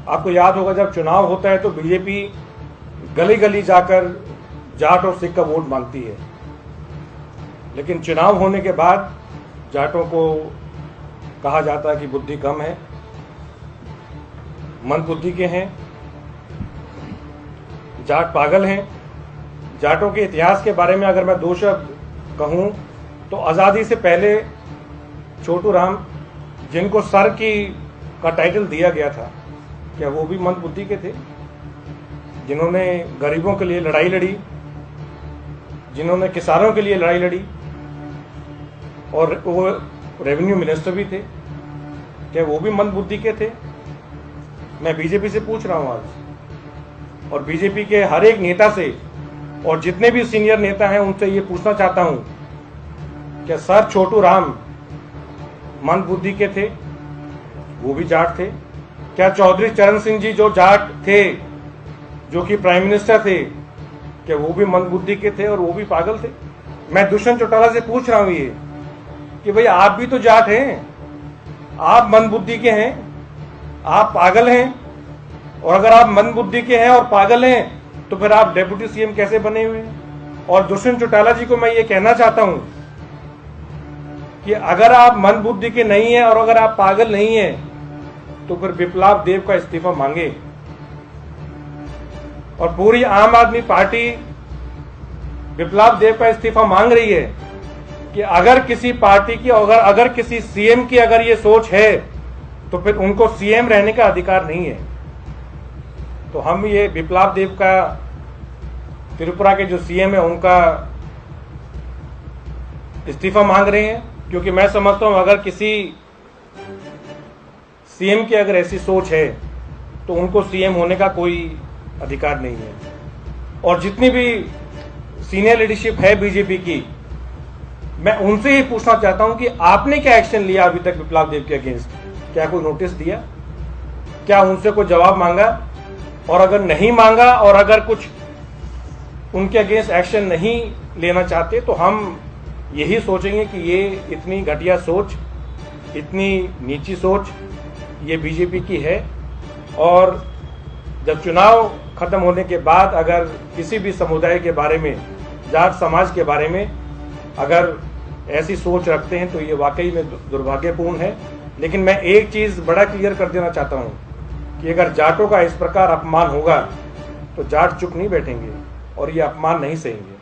आपको याद होगा जब चुनाव होता है तो बीजेपी गली गली जाकर जाट और सिख का वोट मांगती है, लेकिन चुनाव होने के बाद जाटों को कहा जाता है कि बुद्धि कम है, मंद बुद्धि के हैं, जाट पागल हैं। जाटों के इतिहास के बारे में अगर मैं दो शब्द कहूं तो आज़ादी से पहले छोटू राम, जिनको सर का टाइटल दिया गया था, क्या वो भी मंद बुद्धि के थे? जिन्होंने गरीबों के लिए लड़ाई लड़ी, जिन्होंने किसानों के लिए लड़ाई लड़ी और वो रेवेन्यू मिनिस्टर भी थे, क्या वो भी मंद बुद्धि के थे? मैं बीजेपी से पूछ रहा हूं आज, और बीजेपी के हर एक नेता से और जितने भी सीनियर नेता हैं उनसे ये पूछना चाहता हूं, क्या सर छोटू राम मंद बुद्धि के थे? वो भी जाट थे। क्या चौधरी चरण सिंह जी जो जाट थे, जो कि प्राइम मिनिस्टर थे, क्या वो भी मंद बुद्धि के थे और वो भी पागल थे? मैं दुष्यंत चौटाला से पूछ रहा हूं ये कि भाई आप भी तो जाट हैं, आप मंद बुद्धि के हैं, आप पागल हैं, और अगर आप मंद बुद्धि के हैं और पागल हैं तो फिर आप डेप्यूटी सीएम कैसे बने हुए हैं? और दुष्यंत चौटाला जी को मैं ये कहना चाहता हूं कि अगर आप मंद बुद्धि के नहीं हैं और अगर आप पागल नहीं हैं तो फिर विप्लव देव का इस्तीफा मांगे। और पूरी आम आदमी पार्टी विप्लव देव का इस्तीफा मांग रही है कि अगर किसी पार्टी की अगर किसी सीएम की अगर ये सोच है तो फिर उनको सीएम रहने का अधिकार नहीं है। तो हम ये विप्लव देव का, त्रिपुरा के जो सीएम है, उनका इस्तीफा मांग रहे हैं, क्योंकि मैं समझता हूं अगर किसी सीएम की अगर ऐसी सोच है तो उनको सीएम होने का कोई अधिकार नहीं है। और जितनी भी सीनियर लीडरशिप है बीजेपी की, मैं उनसे ही पूछना चाहता हूं कि आपने क्या एक्शन लिया अभी तक विप्लव देव के अगेंस्ट? क्या कोई नोटिस दिया? क्या उनसे कोई जवाब मांगा? और अगर नहीं मांगा और अगर कुछ उनके अगेंस्ट एक्शन नहीं लेना चाहते तो हम यही सोचेंगे कि ये इतनी घटिया सोच, इतनी नीची सोच ये बीजेपी की है। और जब चुनाव खत्म होने के बाद अगर किसी भी समुदाय के बारे में, जाट समाज के बारे में अगर ऐसी सोच रखते हैं तो ये वाकई में दुर्भाग्यपूर्ण है। लेकिन मैं एक चीज बड़ा क्लियर कर देना चाहता हूं कि अगर जाटों का इस प्रकार अपमान होगा तो जाट चुप नहीं बैठेंगे और ये अपमान नहीं सहेंगे।